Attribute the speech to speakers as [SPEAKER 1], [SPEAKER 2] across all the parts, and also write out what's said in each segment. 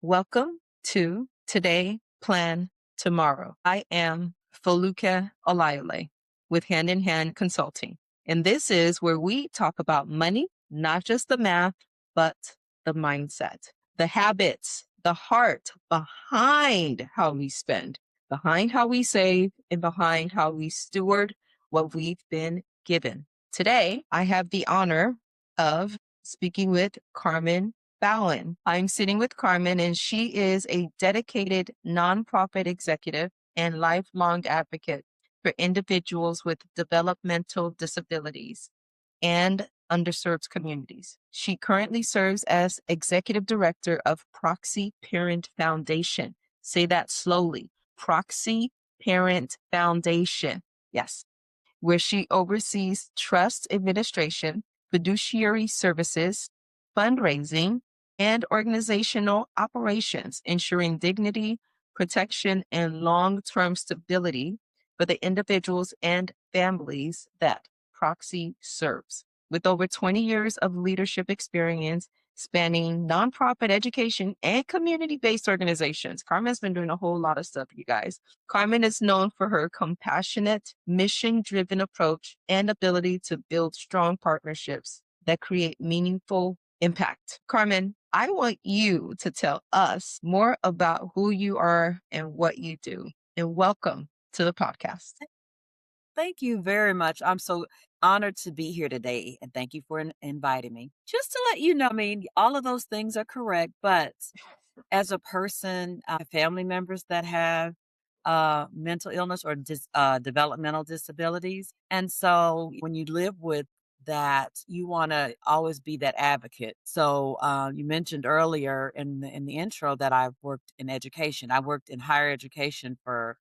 [SPEAKER 1] Welcome to Today, Plan Tomorrow. I am Foluke Olayole with Hand in Hand Consulting. And this is where we talk about money, not just the math, but the mindset, the habits, the heart behind how we spend, behind how we save, and behind how we steward what we've been given. Today, I have the honor of speaking with Carmen Bowen. I'm sitting with Carmen, and she is a dedicated nonprofit executive and lifelong advocate for individuals with developmental disabilities and underserved communities. She currently serves as executive director of Proxy Parent Foundation. Say that slowly. Proxy Parent Foundation. Yes, where she oversees trust administration, fiduciary services, fundraising, and organizational operations, ensuring dignity, protection, and long term stability for the individuals and families that Proxy serves. With over 20 years of leadership experience spanning nonprofit education and community based organizations, Carmen's been doing a whole lot of stuff, you guys. Carmen is known for her compassionate, mission driven approach and ability to build strong partnerships that create meaningful impact. Carmen, I want you to tell us more about who you are and what you do. And welcome to the podcast.
[SPEAKER 2] Thank you very much. I'm so honored to be here today, and thank you for inviting me. Just to let you know, I mean, all of those things are correct, but as a person, family members that have mental illness or developmental disabilities, and so when you live with that, you want to always be that advocate. So you mentioned earlier in the intro that I've worked in education. I worked in higher education for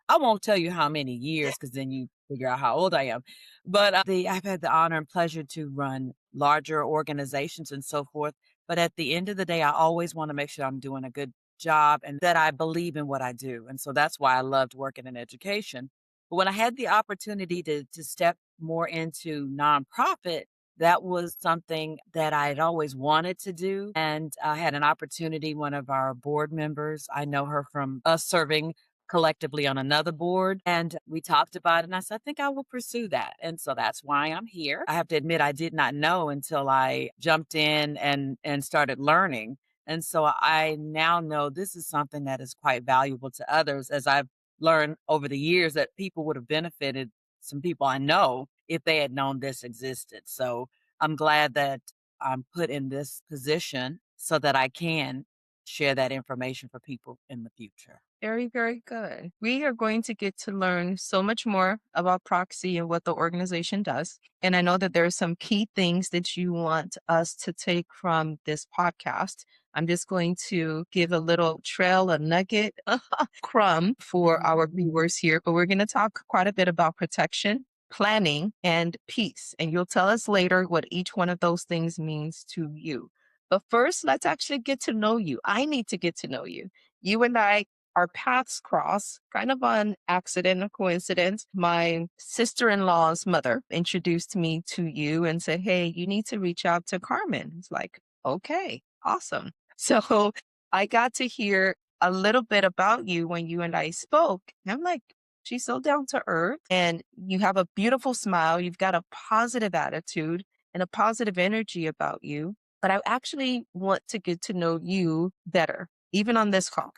[SPEAKER 2] I won't tell you how many years because then you figure out how old I am. But I've had the honor and pleasure to run larger organizations and so forth. But at the end of the day, I always want to make sure I'm doing a good job and that I believe in what I do. And so that's why I loved working in education. But when I had the opportunity to step more into nonprofit, that was something that I had always wanted to do. And I had an opportunity, one of our board members, I know her from us serving collectively on another board. And we talked about it. And I said, I think I will pursue that. And so that's why I'm here. I have to admit, I did not know until I jumped in and started learning. And so I now know this is something that is quite valuable to others, as I've learned over the years that people would have benefited, some people I know, if they had known this existed. So I'm glad that I'm put in this position so that I can share that information for people in the future.
[SPEAKER 1] Very, very good. We are going to get to learn so much more about Proxy and what the organization does. And I know that there are some key things that you want us to take from this podcast. I'm just going to give a little trail, a nugget, a crumb for our viewers here, but we're going to talk quite a bit about protection, planning, and peace. And you'll tell us later what each one of those things means to you. But first, let's actually get to know you. I need to get to know you. You and I, our paths cross kind of on accident or coincidence. My sister-in-law's mother introduced me to you and said, hey, you need to reach out to Carmen. It's like, okay, awesome. So I got to hear a little bit about you when you and I spoke. And I'm like, she's so down to earth and you have a beautiful smile. You've got a positive attitude and a positive energy about you. But I actually want to get to know you better, even on this call.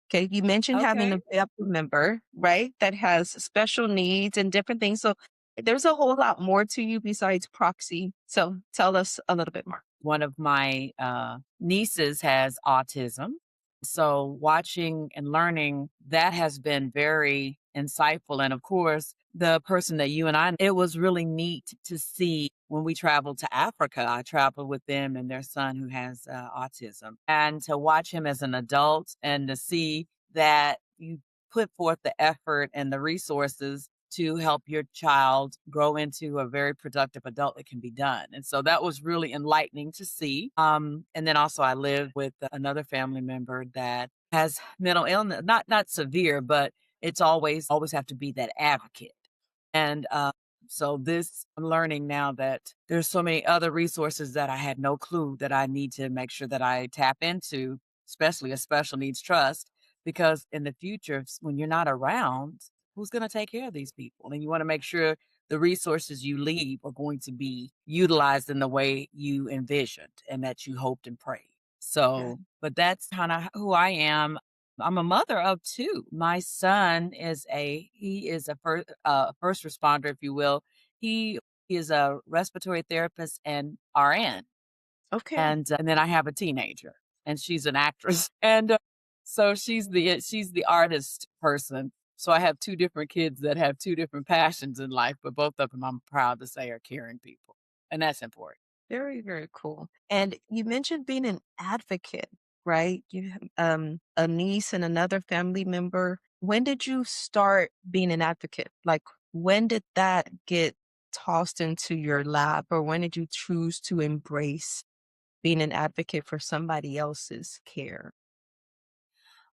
[SPEAKER 1] Okay, you mentioned having
[SPEAKER 2] Okay.
[SPEAKER 1] a family member, right, that has special needs and different things. So there's a whole lot more to you besides Proxy. So tell us a little bit more.
[SPEAKER 2] One of my nieces has autism. So watching and learning that has been very insightful. And of course, the person that you and I, it was really neat to see when we traveled to Africa. I traveled with them and their son who has autism, and to watch him as an adult and to see that you put forth the effort and the resources to help your child grow into a very productive adult that can be done. And so that was really enlightening to see. And then also I live with another family member that has mental illness, not severe, but it's always have to be that advocate. And So this I'm learning now that there's so many other resources that I had no clue that I need to make sure that I tap into, especially a special needs trust, because in the future, when you're not around, who's going to take care of these people? And you want to make sure the resources you leave are going to be utilized in the way you envisioned and that you hoped and prayed.
[SPEAKER 1] Yeah.
[SPEAKER 2] So, but that's kind of who I am. I'm a mother of two. My son he is a first responder, if you will. He is a respiratory therapist and RN,
[SPEAKER 1] Okay.
[SPEAKER 2] and then I have a teenager, and she's an actress, and so she's the artist person. So I have two different kids that have two different passions in life, but both of them I'm proud to say are caring people, and that's important.
[SPEAKER 1] Very, very cool. And you mentioned being an advocate, right? You have a niece and another family member. When did you start being an advocate? Like, when did that get tossed into your lap, or when did you choose to embrace being an advocate for somebody else's care?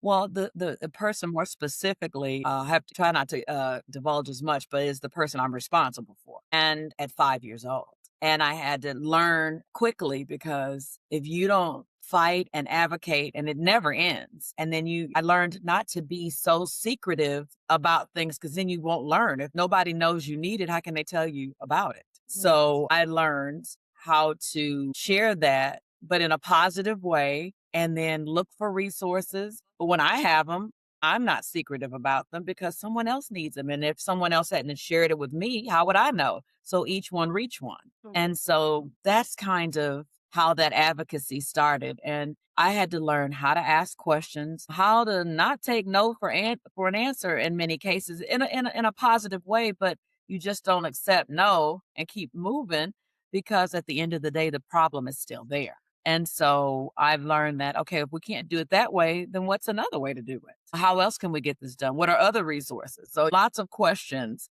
[SPEAKER 2] Well, the person more specifically, I have to try not to, divulge as much, but is the person I'm responsible for, and at 5 years old. And I had to learn quickly because if you don't fight and advocate and it never ends, and then I learned not to be so secretive about things because then you won't learn. If nobody knows you need it, how can they tell you about it?
[SPEAKER 1] Right.
[SPEAKER 2] So I learned how to share that, but in a positive way, and then look for resources. But when I have them, I'm not secretive about them because someone else needs them. And if someone else hadn't shared it with me, how would I know? So each one reach one.
[SPEAKER 1] Mm.
[SPEAKER 2] And so that's kind of how that advocacy started. And I had to learn how to ask questions, how to not take no for an answer in many cases in a positive way, but you just don't accept no and keep moving because at the end of the day, the problem is still there. And so I've learned that, okay, if we can't do it that way, then what's another way to do it? How else can we get this done? What are other resources? So lots of questions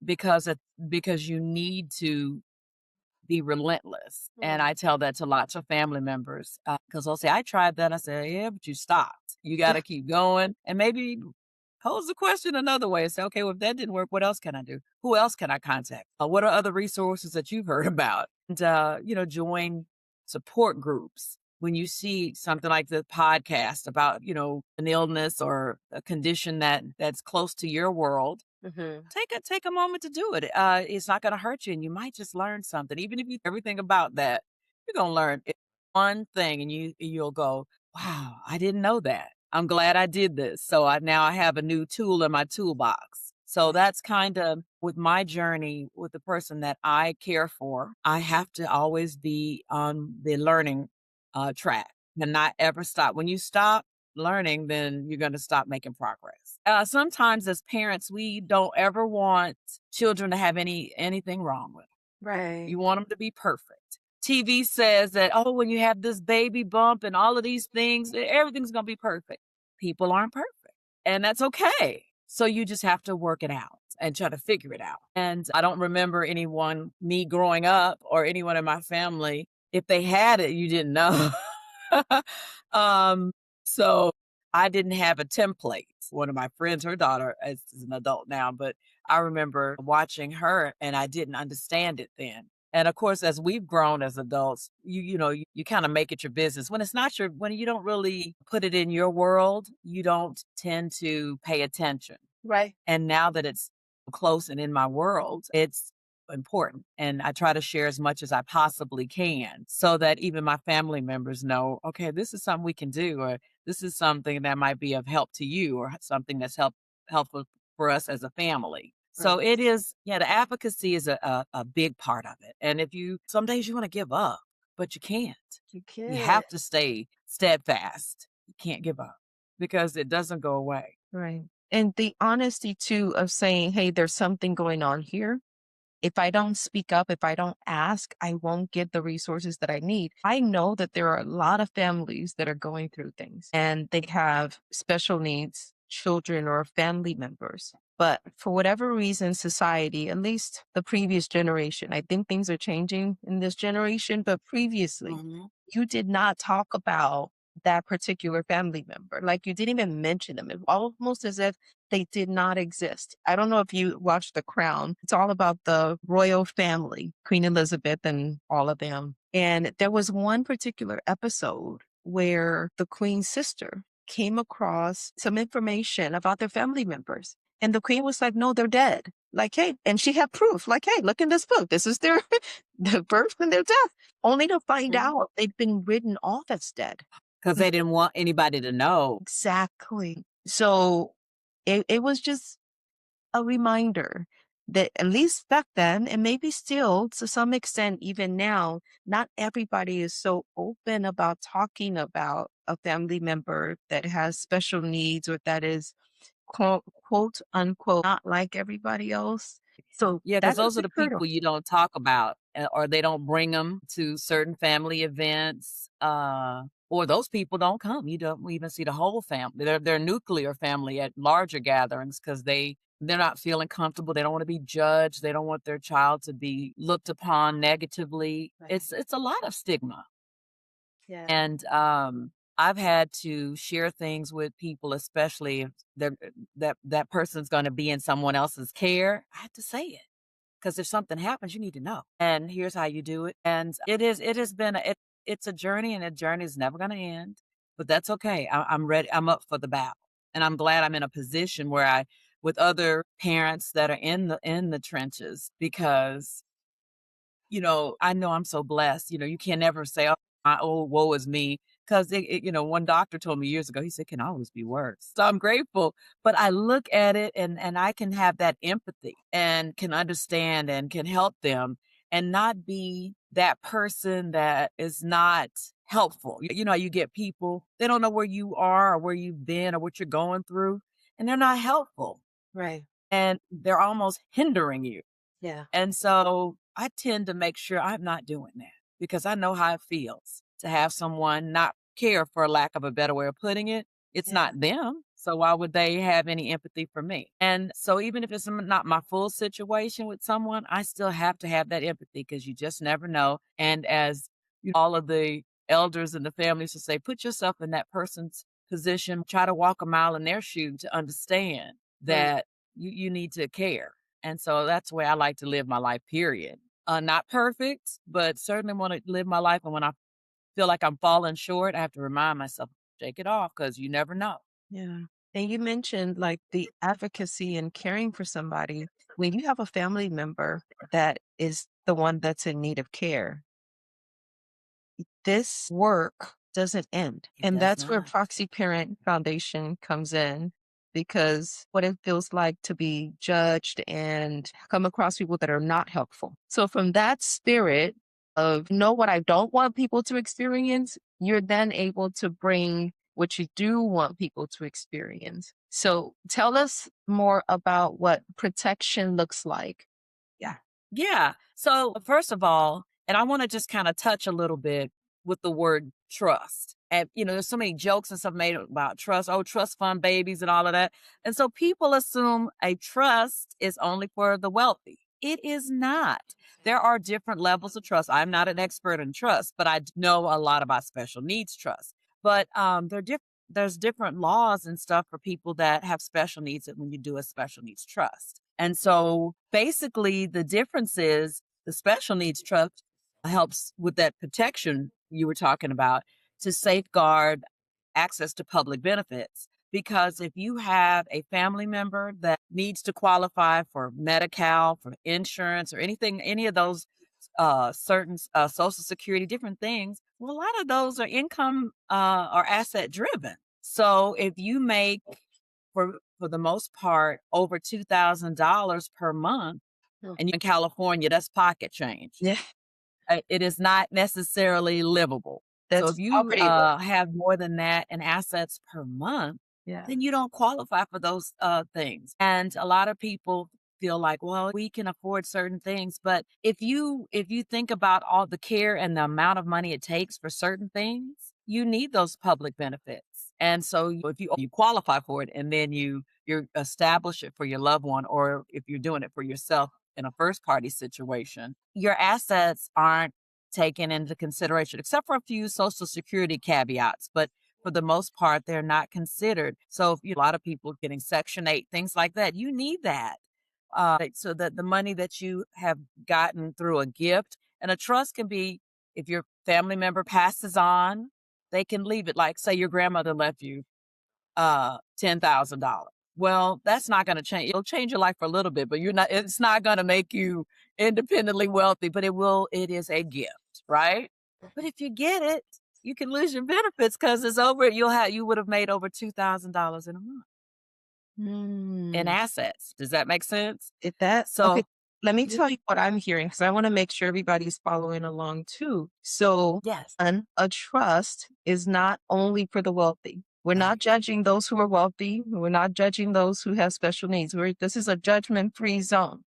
[SPEAKER 2] because because you need to be relentless. And
[SPEAKER 1] Mm.
[SPEAKER 2] I tell that to lots of family members because they'll say, I tried that. I say, yeah, but you stopped. You got to keep going. And maybe pose the question another way and say, okay, well, if that didn't work, what else can I do? Who else can I contact? What are other resources that you've heard about? And, join support groups. When you see something like the podcast about, an illness or a condition that's close to your world,
[SPEAKER 1] Mhm.
[SPEAKER 2] take a moment to do it. It's not going to hurt you, and you might just learn something. Even if you everything about that, you're going to learn one thing, and you'll go, "Wow, I didn't know that. I'm glad I did this." So I have a new tool in my toolbox. So
[SPEAKER 1] Right.
[SPEAKER 2] that's kind of with my journey with the person that I care for. I have to always be on the learning track and not ever stop. When you stop learning, then you're going to stop making progress. Sometimes as parents, we don't ever want children to have anything wrong with them.
[SPEAKER 1] Right.
[SPEAKER 2] You want them to be perfect. TV says that, oh, when you have this baby bump and all of these things, everything's going to be perfect. People aren't perfect, and that's okay. So you just have to work it out and try to figure it out. And I don't remember me growing up or anyone in my family, if they had it, you didn't know. um, so I didn't have a template. One of my friends, her daughter is an adult now, but I remember watching her and I didn't understand it then. And of course, as we've grown as adults, you kind of make it your business. When you don't really put it in your world, you don't tend to pay attention.
[SPEAKER 1] Right.
[SPEAKER 2] And now that it's close and in my world, it's important. And I try to share as much as I possibly can so that even my family members know, okay, this is something we can do, or this is something that might be of help to you, or something that's helpful for us as a family. So
[SPEAKER 1] Right.
[SPEAKER 2] it is, yeah, the advocacy is a big part of it. And some days you want to give up, but you can't.
[SPEAKER 1] You
[SPEAKER 2] You
[SPEAKER 1] can.
[SPEAKER 2] have to stay steadfast. You can't give up because it doesn't go away.
[SPEAKER 1] Right. And the honesty too of saying, hey, there's something going on here. If I don't speak up, if I don't ask, I won't get the resources that I need. I know that there are a lot of families that are going through things and they have special needs, children or family members. But for whatever reason, society, at least the previous generation, I think things are changing in this generation, but previously,
[SPEAKER 2] Mhm.
[SPEAKER 1] you did not talk about that particular family member. Like you didn't even mention them. It almost as if they did not exist. I don't know if you watched The Crown. It's all about the royal family, Queen Elizabeth and all of them. And there was one particular episode where the Queen's sister came across some information about their family members. And the Queen was like, no, they're dead. Like, hey, and she had proof, like, hey, look in this book. This is their the birth and their death, only to find out they'd been written off as dead.
[SPEAKER 2] Because they didn't want anybody to know.
[SPEAKER 1] Exactly. So it was just a reminder that at least back then, and maybe still to some extent, even now, not everybody is so open about talking about a family member that has special needs or that is quote unquote not like everybody else. So
[SPEAKER 2] Yeah, because
[SPEAKER 1] that
[SPEAKER 2] those
[SPEAKER 1] is
[SPEAKER 2] are
[SPEAKER 1] a
[SPEAKER 2] the
[SPEAKER 1] hurdle.
[SPEAKER 2] people you don't talk about, or they don't bring them to certain family events, or those people don't come. You don't even see the whole family. They're nuclear family at larger gatherings because they're not feeling comfortable. They don't want to be judged. They don't want their child to be looked upon negatively.
[SPEAKER 1] Right.
[SPEAKER 2] It's a lot of stigma.
[SPEAKER 1] Yeah.
[SPEAKER 2] And I've had to share things with people, especially if that person's going to be in someone else's care. I have to say it because if something happens, you need to know. And here's how you do it. And it has been it's a journey, and a journey is never going to end. But that's okay. I'm ready. I'm up for the battle, and I'm glad I'm in a position where I with other parents that are in the trenches because I know I'm so blessed. You can never say, oh, woe is me. Because, one doctor told me years ago, he said, it can always be worse. So I'm grateful. But I look at it and I can have that empathy and can understand and can help them and not be that person that is not helpful. You get people, they don't know where you are or where you've been or what you're going through, and they're not helpful.
[SPEAKER 1] Right.
[SPEAKER 2] And they're almost hindering you.
[SPEAKER 1] Yeah.
[SPEAKER 2] And so I tend to make sure I'm not doing that because I know how it feels to have someone not care, for lack of a better way of putting it. It's
[SPEAKER 1] Yeah.
[SPEAKER 2] not them. So why would they have any empathy for me? And so even if it's not my full situation with someone, I still have to have that empathy because you just never know. And as all of the elders and the families will say, put yourself in that person's position, try to walk a mile in their shoe to understand
[SPEAKER 1] Right.
[SPEAKER 2] that you need to care. And so that's the way I like to live my life, period. Not perfect, but certainly want to live my life. And when I feel like I'm falling short, I have to remind myself, shake it off because you never know.
[SPEAKER 1] Yeah. And you mentioned like the advocacy and caring for somebody. When you have a family member that is the one that's in need of care, this work doesn't end.
[SPEAKER 2] It
[SPEAKER 1] And
[SPEAKER 2] does
[SPEAKER 1] that's where
[SPEAKER 2] not.
[SPEAKER 1] Proxy Parent Foundation comes in because what it feels like to be judged and come across people that are not helpful. So from that spirit of know what I don't want people to experience, you're then able to bring what you do want people to experience. So tell us more about what protection looks like. Yeah.
[SPEAKER 2] Yeah. So, first of all, and I want to just kind of touch a little bit with the word trust. And, there's so many jokes and stuff made about trust. Oh, trust fund babies and all of that. And so people assume a trust is only for the wealthy. It is not. There are different levels of trust. I'm not an expert in trust, but I know a lot about special needs trust. But there's different laws and stuff for people that have special needs when you do a special needs trust. And so basically the difference is the special needs trust helps with that protection you were talking about to safeguard access to public benefits. Because if you have a family member that needs to qualify for Medi-Cal, for insurance, or anything, any of those certain Social Security, different things, well, a lot of those are income or asset driven. So if you make for the most part over $2,000 per month,
[SPEAKER 1] Oh,
[SPEAKER 2] and in California, that's pocket change.
[SPEAKER 1] yeah.
[SPEAKER 2] It is not necessarily livable. So if
[SPEAKER 1] That's
[SPEAKER 2] you
[SPEAKER 1] poverty level.
[SPEAKER 2] have more than that in assets per month,
[SPEAKER 1] Yeah.
[SPEAKER 2] then you don't qualify for those things. And a lot of people feel like, well, we can afford certain things, but if you think about all the care and the amount of money it takes for certain things, you need those public benefits. And so if you qualify for it and then you establish it for your loved one, or if you're doing it for yourself in a first party situation, your assets aren't taken into consideration, except for a few Social Security caveats. But for the most part, they're not considered. So if a lot of people getting Section 8, things like that, you need that. So that the money that you have gotten through a gift and a trust can be if your family member passes on, they can leave it. Like, say your grandmother left you $10,000. Well, that's not going to change. It'll change your life for a little bit, but it's not going to make you independently wealthy, but it is a gift, right? But if you get it, you can lose your benefits because it's over. You would have made over $2,000 in a month in
[SPEAKER 1] Mm.
[SPEAKER 2] assets. Does that make sense?
[SPEAKER 1] If that okay,
[SPEAKER 2] So,
[SPEAKER 1] let me
[SPEAKER 2] y-
[SPEAKER 1] tell you what I'm hearing because I wanna make sure everybody's following along too. So,
[SPEAKER 2] yes,
[SPEAKER 1] a trust is not only for the wealthy. We're not
[SPEAKER 2] right.
[SPEAKER 1] judging those who are wealthy. We're not judging those who have special needs. This is a judgment-free zone.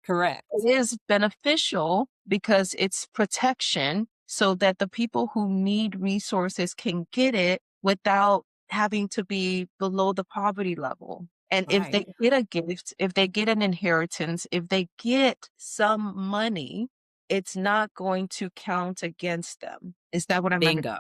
[SPEAKER 2] Correct.
[SPEAKER 1] It is beneficial because it's protection so that the people who need resources can get it without having to be below the poverty level. And if
[SPEAKER 2] Right.
[SPEAKER 1] they get a gift, if they get an inheritance, if they get some money, it's not going to count against them. Is that what I'm under?
[SPEAKER 2] Bingo.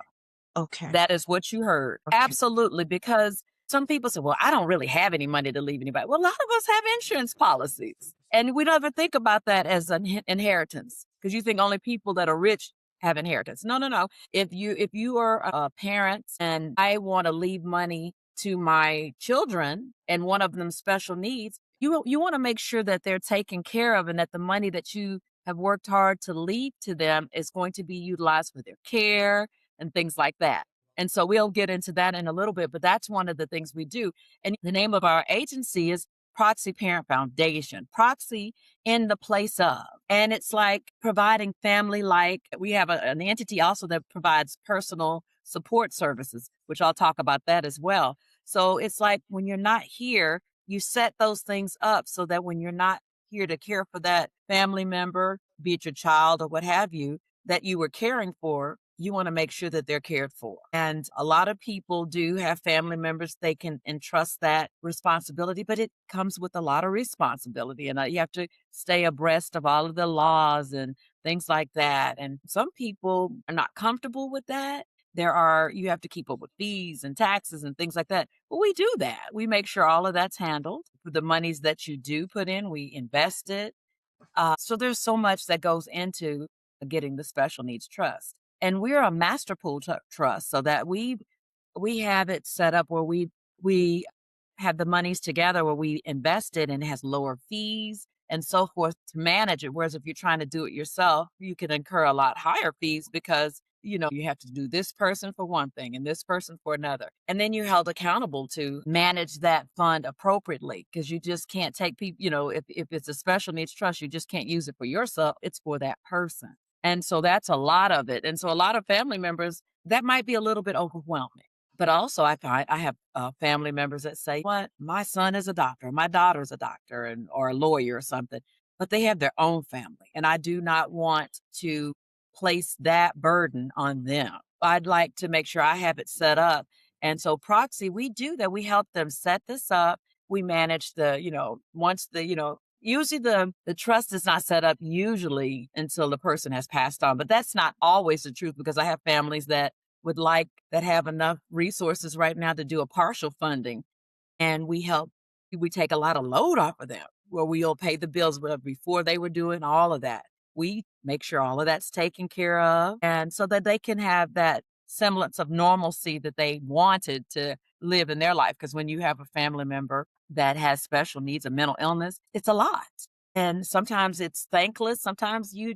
[SPEAKER 1] Okay.
[SPEAKER 2] That is what you heard.
[SPEAKER 1] Okay.
[SPEAKER 2] Absolutely, because some people say, "Well, I don't really have any money to leave anybody." Well, a lot of us have insurance policies, and we don't ever think about that as an inheritance because you think only people that are rich have inheritance. No, no, no. If you are a parent and I want to leave money to my children and one of them special needs, you want to make sure that they're taken care of and that the money that you have worked hard to leave to them is going to be utilized for their care and things like that. And so we'll get into that in a little bit, but that's one of the things we do. And the name of our agency is Proxy Parent Foundation. Proxy in the place of. And it's like providing family like we have an entity also that provides personal support services, which I'll talk about that as well. So it's like when you're not here, you set those things up so that when you're not here to care for that family member, be it your child or what have you, that you were caring for, you want to make sure that they're cared for. And a lot of people do have family members they can entrust that responsibility, but it comes with a lot of responsibility. And you have to stay abreast of all of the laws and things like that. And some people are not comfortable with that. You have to keep up with fees and taxes and things like that. But we do that. We make sure all of that's handled. The monies that you do put in, we invest it so there's so much that goes into getting the special needs trust. And we're a master pool trust so that we have it set up where we have the monies together where we invest it and it has lower fees and so forth to manage it. Whereas if you're trying to do it yourself, you can incur a lot higher fees because you have to do this person for one thing and this person for another. And then you're held accountable to manage that fund appropriately because you just can't take people, if it's a special needs trust, you just can't use it for yourself. It's for that person. And so that's a lot of it. And so a lot of family members, that might be a little bit overwhelming. But also, I have family members that say, "What? My son is a doctor, my daughter's a doctor, and or a lawyer or something," but they have their own family, and I do not want to place that burden on them. I'd like to make sure I have it set up, and so Proxy, we do that. We help them set this up. We manage once usually the trust is not set up usually until the person has passed on, but that's not always the truth because I have families that have enough resources right now to do a partial funding and we take a lot of load off of them where we'll pay the bills before they were doing all of that. We make sure all of that's taken care of and so that they can have that semblance of normalcy that they wanted to live in their life. Because when you have a family member that has special needs, a mental illness, it's a lot. And sometimes it's thankless. Sometimes you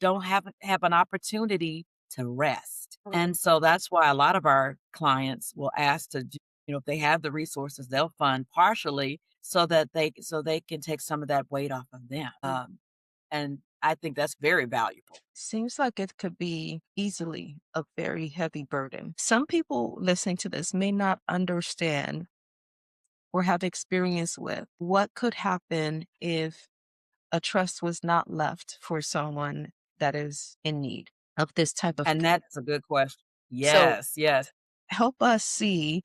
[SPEAKER 2] don't have an opportunity to rest. And so that's why a lot of our clients will ask if they have the resources, they'll fund partially so they can take some of that weight off of them. And I think that's very valuable.
[SPEAKER 1] Seems like it could be easily a very heavy burden. Some people listening to this may not understand or have experience with what could happen if a trust was not left for someone that is in need of this type of
[SPEAKER 2] And
[SPEAKER 1] care.
[SPEAKER 2] that's a good question.
[SPEAKER 1] So
[SPEAKER 2] Yes, yes.
[SPEAKER 1] help us see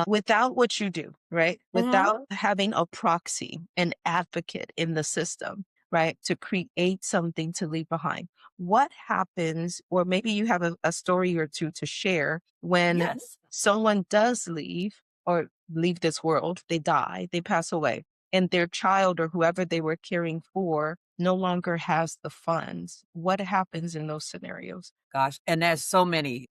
[SPEAKER 1] without what you do, right?
[SPEAKER 2] Mhm.
[SPEAKER 1] Without having a proxy, an advocate in the system. right? To create something to leave behind. What happens, or maybe you have a story or two to share when
[SPEAKER 2] Yes.
[SPEAKER 1] someone does leave or leave this world, they die, they pass away, and their child or whoever they were caring for no longer has the funds. What happens in those scenarios?
[SPEAKER 2] Gosh, and there's so many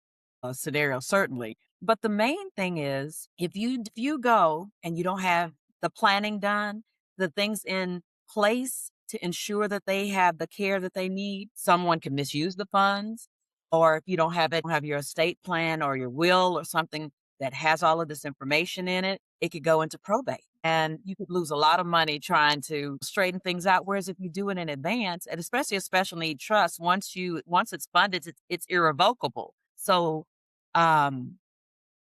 [SPEAKER 2] scenarios, certainly. But the main thing is, if you go and you don't have the planning done, the things in place to ensure that they have the care that they need, someone can misuse the funds. Or if you don't have it, have your estate plan or your will or something that has all of this information in it, it could go into probate. And you could lose a lot of money trying to straighten things out. Whereas if you do it in advance, and especially a special need trust, once it's funded, it's irrevocable. So um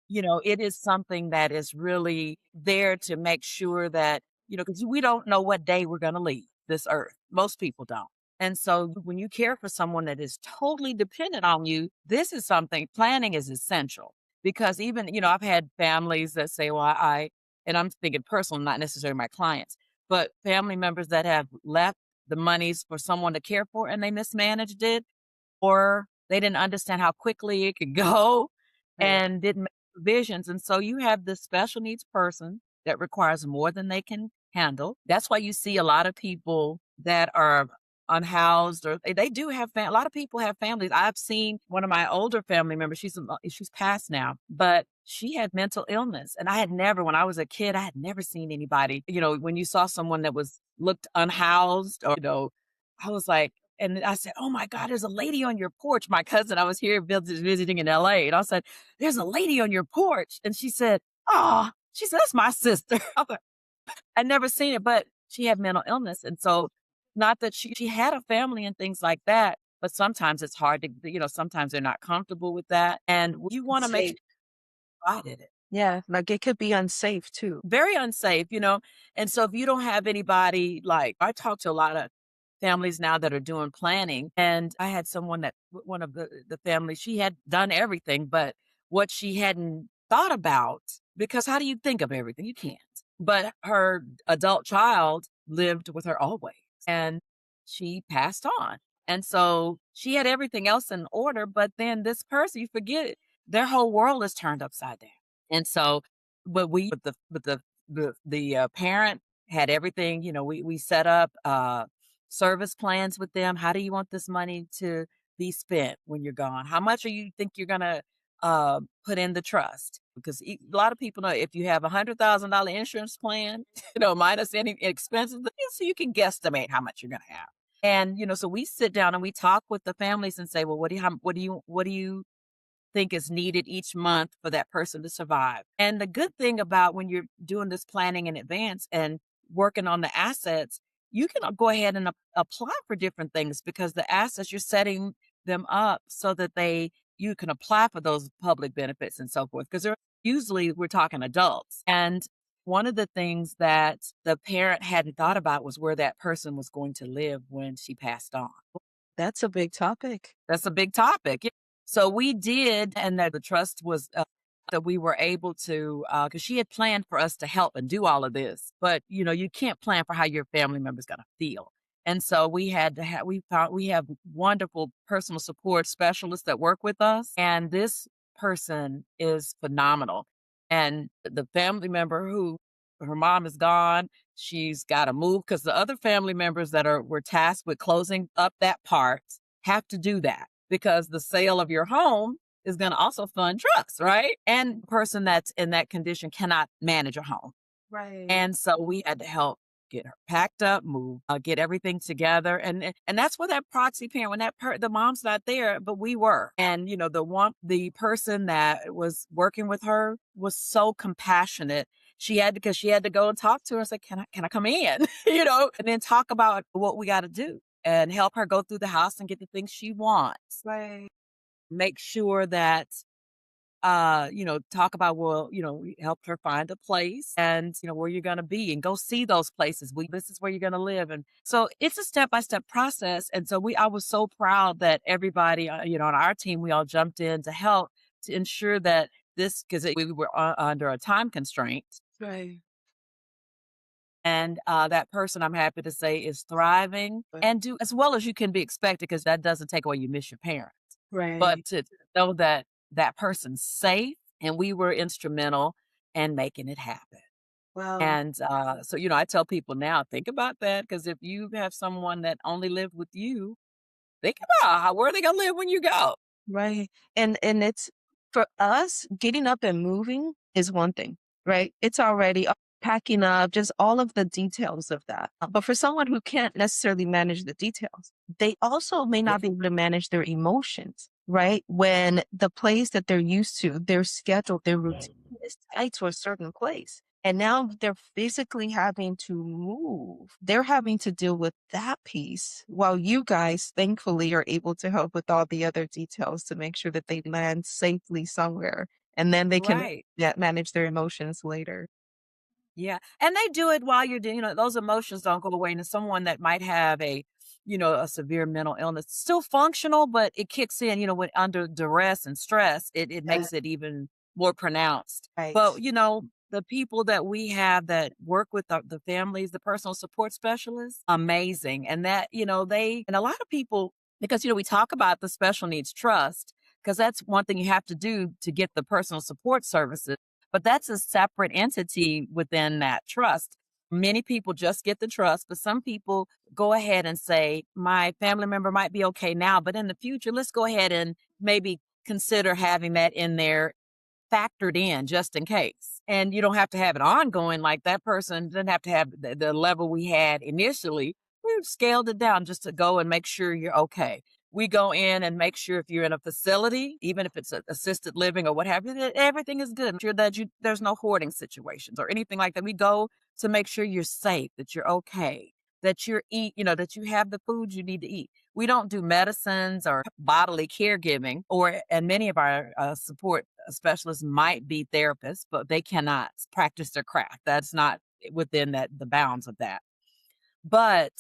[SPEAKER 2] it is something that is really there to make sure that, because we don't know what day we're going to leave this earth. Most people don't. And so when you care for someone that is totally dependent on you, this is something planning is essential because even, I've had families that say, well, and I'm thinking personal, not necessarily my clients, but family members that have left the monies for someone to care for and they mismanaged it or they didn't understand how quickly it could go
[SPEAKER 1] Right.
[SPEAKER 2] and didn't make provisions. And so you have this special needs person that requires more than they can handle. That's why you see a lot of people that are unhoused or they do have a lot of people have families. I've seen one of my older family members, she's passed now, but she had mental illness. And I had never, when I was a kid, I had never seen anybody, when you saw someone that was looked unhoused or, I was like, and I said, "Oh my God, there's a lady on your porch." My cousin, I was here visiting in LA, and I said, "There's a lady on your porch." And she said, "Oh," she said, "That's my sister." I was like, I'd never seen it, but she had mental illness. And so, not that she had a family and things like that, but sometimes it's hard to, sometimes they're not comfortable with that. And you want to make sure
[SPEAKER 1] Safe.
[SPEAKER 2] you provided it.
[SPEAKER 1] Yeah, like it could be unsafe too.
[SPEAKER 2] Very unsafe. And so if you don't have anybody like I talk to a lot of families now that are doing planning, and I had someone that one of the families, she had done everything, but what she hadn't thought about, because how do you think of everything? You can't. But her adult child lived with her always, and she passed on. And so she had everything else in order, but then this person, you forget it, their whole world is turned upside down. And so but the parent had everything, we set up, service plans with them. How do you want this money to be spent when you're gone? How much are you think you're gonna, put in the trust? Because a lot of people know if you have $100,000 insurance plan, minus any expenses, so you can guesstimate how much you're gonna have. And, so we sit down and we talk with the families and say, "Well, what do you think is needed each month for that person to survive?" And the good thing about when you're doing this planning in advance and working on the assets, you can go ahead and apply for different things because the assets you're setting them up so that you can apply for those public benefits and so forth because they're usually we're talking adults. And one of the things that the parent hadn't thought about was where that person was going to live when she passed on.
[SPEAKER 1] That's a big topic.
[SPEAKER 2] That's a big topic. Yeah. So we did, and that the trust was that we were able to, because she had planned for us to help and do all of this, but you can't plan for how your family member's going to feel. And so we had to have, we have wonderful personal support specialists that work with us, and this person is phenomenal. And the family member who her mom is gone, she's got to move because the other family members that were tasked with closing up that part have to do that because the sale of your home is going to also fund trucks, right? And the person that's in that condition cannot manage a home.
[SPEAKER 1] Right.
[SPEAKER 2] And so we had to help get her packed up, move, get everything together. And that's where that proxy parent, when the mom's not there, but we were. And the person that was working with her was so compassionate. Because she had to go and talk to her and say, can I come in? And then talk about what we got to do and help her go through the house and get the things she wants.
[SPEAKER 1] Right.
[SPEAKER 2] Make sure that talk about, well, we helped her find a place and, where you're going to be and go see those places. This is where you're going to live. And so it's a step-by-step process. And so I was so proud that everybody, on our team, we all jumped in to help to ensure that because we were under a time constraint.
[SPEAKER 1] Right.
[SPEAKER 2] And that person, I'm happy to say, is thriving
[SPEAKER 3] But
[SPEAKER 2] and do as well as you can be expected because that doesn't take away you miss your parents. But
[SPEAKER 3] right.
[SPEAKER 2] to know that that person's safe and we were instrumental in making it happen.
[SPEAKER 3] Wow.
[SPEAKER 2] And so, I tell people now, think about that because if you have someone that only lived with you, think about where are they going to live when you go?
[SPEAKER 1] Right. And it's for us, getting up and moving is one thing, right? It's already packing up, just all of the details of that. But for someone who can't necessarily manage the details, they also may
[SPEAKER 2] Yeah,
[SPEAKER 1] not be able to manage their emotions, right? When the place that they're used to, their schedule, their routine is tied to a certain place. And now they're physically having to move. They're having to deal with that piece while you guys thankfully are able to help with all the other details to make sure that they land safely somewhere. And then they can
[SPEAKER 2] right.
[SPEAKER 1] manage their emotions later.
[SPEAKER 2] Yeah, and they do it while you're doing those emotions don't go away, and someone that might have a severe mental illness, still functional, but it kicks in, when under duress and stress, it
[SPEAKER 3] Yeah.
[SPEAKER 2] makes it even more pronounced.
[SPEAKER 1] Right.
[SPEAKER 2] But, the people that we have that work with the families, the personal support specialists, amazing. And that, and a lot of people, because, we talk about the special needs trust, because that's one thing you have to do to get the personal support services, but that's a separate entity within that trust. Many people just get the trust, but some people go ahead and say, my family member might be okay now, but in the future, let's go ahead and maybe consider having that in there factored in just in case. And you don't have to have it ongoing like that person doesn't have to have the level we had initially. We've scaled it down just to go and make sure you're okay. We go in and make sure if you're in a facility, even if it's assisted living or what have you, that everything is good. Sure that there's no hoarding situations or anything like that. We go to make sure you're safe, that you're okay, that that you have the food you need to eat. We don't do medicines or bodily caregiving, and many of our support specialists might be therapists, but they cannot practice their craft. That's not within the bounds of that. But,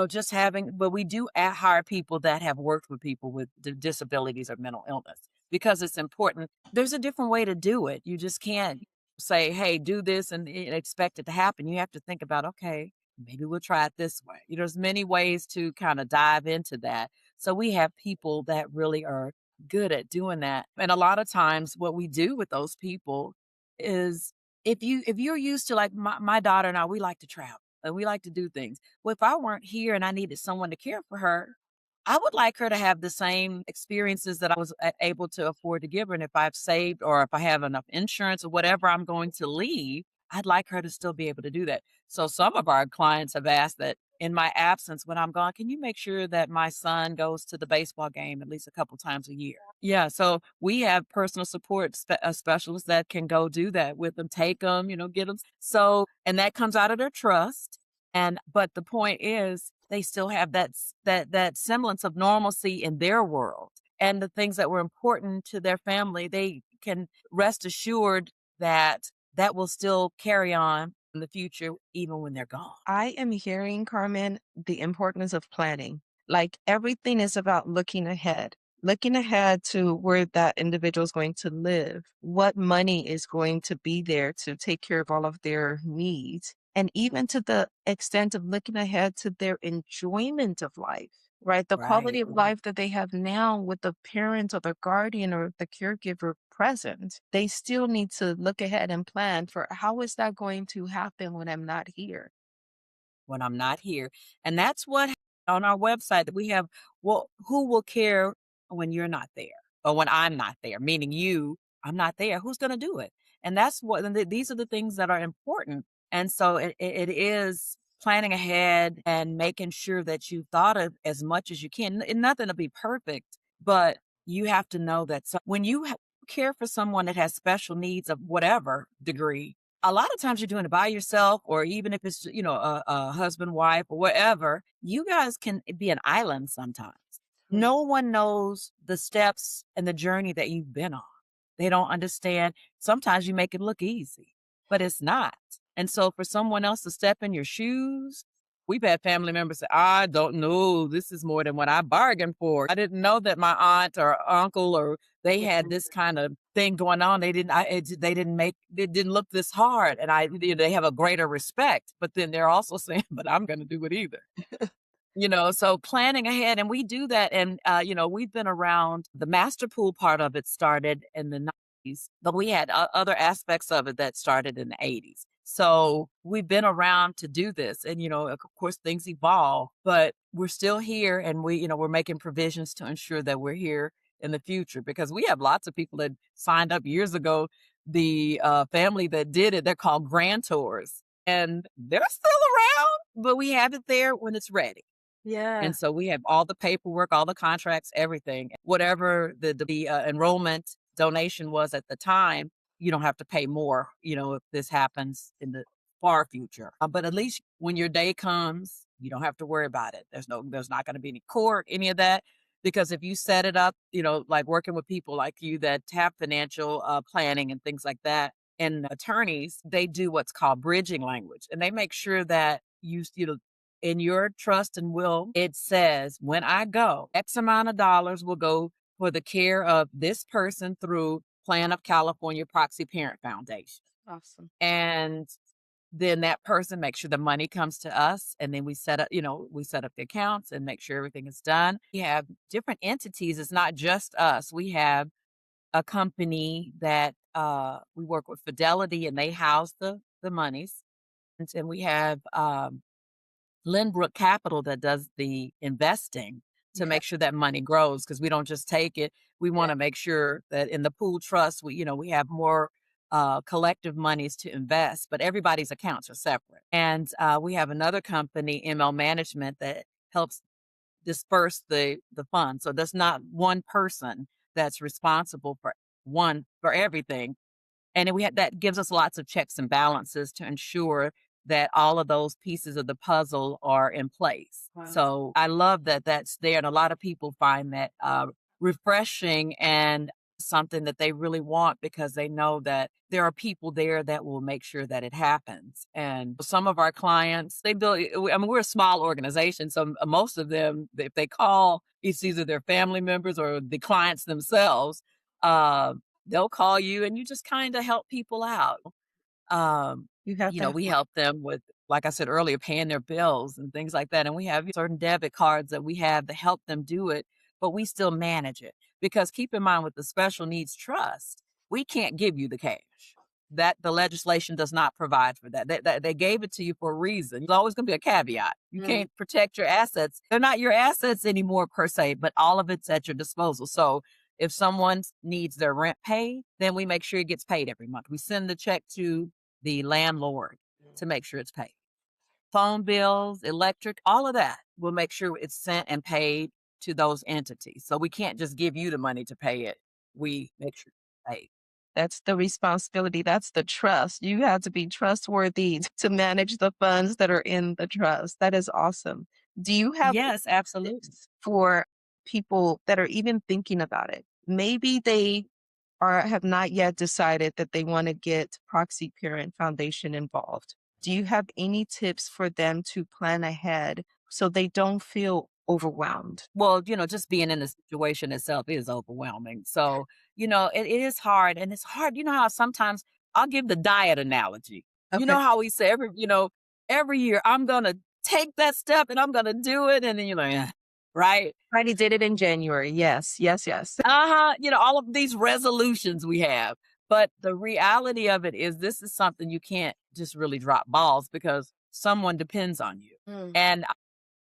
[SPEAKER 2] just but we do hire people that have worked with people with disabilities or mental illness because it's important. There's a different way to do it. You just can't say, hey, do this and expect it to happen. You have to think about, okay, maybe we'll try it this way. There's many ways to kind of dive into that. So we have people that really are good at doing that. And a lot of times what we do with those people is if you're used to like my daughter and I, we like to travel and we like to do things. Well, if I weren't here and I needed someone to care for her, I would like her to have the same experiences that I was able to afford to give her. And if I've saved or if I have enough insurance or whatever I'm going to leave, I'd like her to still be able to do that. So some of our clients have asked that in my absence, when I'm gone, can you make sure that my son goes to the baseball game at least a couple times a year? Yeah. So we have personal support specialists that can go do that with them, take them, get them. So, and that comes out of their trust. But the point is, they still have that semblance of normalcy in their world, and the things that were important to their family. They can rest assured that that will still carry on in the future, even when they're gone.
[SPEAKER 1] I am hearing, Carmen, the importance of planning. Like everything is about looking ahead to where that individual is going to live, what money is going to be there to take care of all of their needs, and even to the extent of looking ahead to their enjoyment of life. Right. The quality
[SPEAKER 2] Right.
[SPEAKER 1] of life that they have now with the parent or the guardian or the caregiver present, they still need to look ahead and plan for how is that going to happen when I'm not here?
[SPEAKER 2] When I'm not here. And that's what on our website that we have, well, who will care when you're not there or when I'm not there, meaning you, I'm not there. Who's going to do it? And that's what, and these are the things that are important. And so it is planning ahead and making sure that you thought of as much as you can. And nothing to be perfect, but you have to know that when you care for someone that has special needs of whatever degree, a lot of times you're doing it by yourself, or even if it's, a husband, wife, or whatever, you guys can be an island sometimes.
[SPEAKER 3] Right.
[SPEAKER 2] No one knows the steps and the journey that you've been on. They don't understand. Sometimes you make it look easy, but it's not. And so for someone else to step in your shoes We've had family members say, "I don't know, this is more than what I bargained for. I didn't know that my aunt or uncle or they had this kind of thing going on. They didn't make it didn't look this hard." And they have a greater respect, but then they're also saying, "But I'm gonna do it either." So planning ahead, and we do that, and, we've been around the master pool part of it started in the '90s, but we had o other aspects of it that started in the '80s. So, we've been around to do this, and, of course, things evolve, but we're still here, and we're making provisions to ensure that we're here in the future because we have lots of people that signed up years ago. The, family that did it, they're called grantors, and they're still around, but we have it there when it's ready.
[SPEAKER 1] Yeah.
[SPEAKER 2] And so we have all the paperwork, all the contracts, everything. Whatever the enrollment donation was at the time, you don't have to pay more, if this happens in the far future. But at least when your day comes, you don't have to worry about it. There's not going to be any court, any of that. Because if you set it up, like working with people like you that have financial planning and things like that, and attorneys, they do what's called bridging language, and they make sure that in your trust and will, it says, when I go, X amount of dollars will go for the care of this person through Plan of California Proxy Parent Foundation.
[SPEAKER 1] Awesome.
[SPEAKER 2] And then that person makes sure the money comes to us. And then we set up the accounts and make sure everything is done. We have different entities. It's not just us. We have a company that we work with Fidelity and they house the monies. And we have Lynbrook Capital that does the investing to
[SPEAKER 1] Yeah.
[SPEAKER 2] make sure that money grows because we don't just take it. We want to make sure that in the pool trust, we have more collective monies to invest, but everybody's accounts are separate. And we have another company, ML Management, that helps disperse the funds. So there's not one person that's responsible for everything, and then that gives us lots of checks and balances to ensure that all of those pieces of the puzzle are in place.
[SPEAKER 1] Wow.
[SPEAKER 2] So I love that that's there. And a lot of people find that refreshing and something that they really want because they know that there are people there that will make sure that it happens. And some of our clients, they build, I mean, we're a small organization. So most of them, if they call, it's either their family members or the clients themselves. They'll call you and you just kind of help people out.
[SPEAKER 1] You have to.
[SPEAKER 2] We help them with, like I said earlier, paying their bills and things like that. And we have certain debit cards that we have to help them do it, but we still manage it. Because keep in mind with the special needs trust, we can't give you the cash. That the legislation does not provide for that. They gave it to you for a reason. There's always going to be a caveat. You can't protect your assets. They're not your assets anymore per se, but all of it's at your disposal. So if someone needs their rent paid, then we make sure it gets paid every month. We send the check to the landlord to make sure it's paid. Phone bills, electric, all of that, we'll make sure it's sent and paid to those entities. So we can't just give you the money to pay it. We make sure it's paid.
[SPEAKER 1] That's the responsibility. That's the trust. You have to be trustworthy to manage the funds that are in the trust. That is awesome. Do you have
[SPEAKER 2] Yes, absolutely.
[SPEAKER 1] tips for people that are even thinking about it? Maybe they have not yet decided that they want to get Proxy Parent Foundation involved. Do you have any tips for them to plan ahead so they don't feel overwhelmed?
[SPEAKER 2] Well, just being in the situation itself is overwhelming. So, it is hard. And it's hard. You know how sometimes I'll give the diet analogy. You
[SPEAKER 1] Okay.
[SPEAKER 2] know how we say every year I'm going to take that step and I'm going to do it. And then you're like, right?
[SPEAKER 1] Already did it in January. Yes, yes, yes.
[SPEAKER 2] Uh-huh. All of these resolutions we have. But the reality of it is this is something you can't just really drop balls because someone depends on you.
[SPEAKER 1] Mm.
[SPEAKER 2] And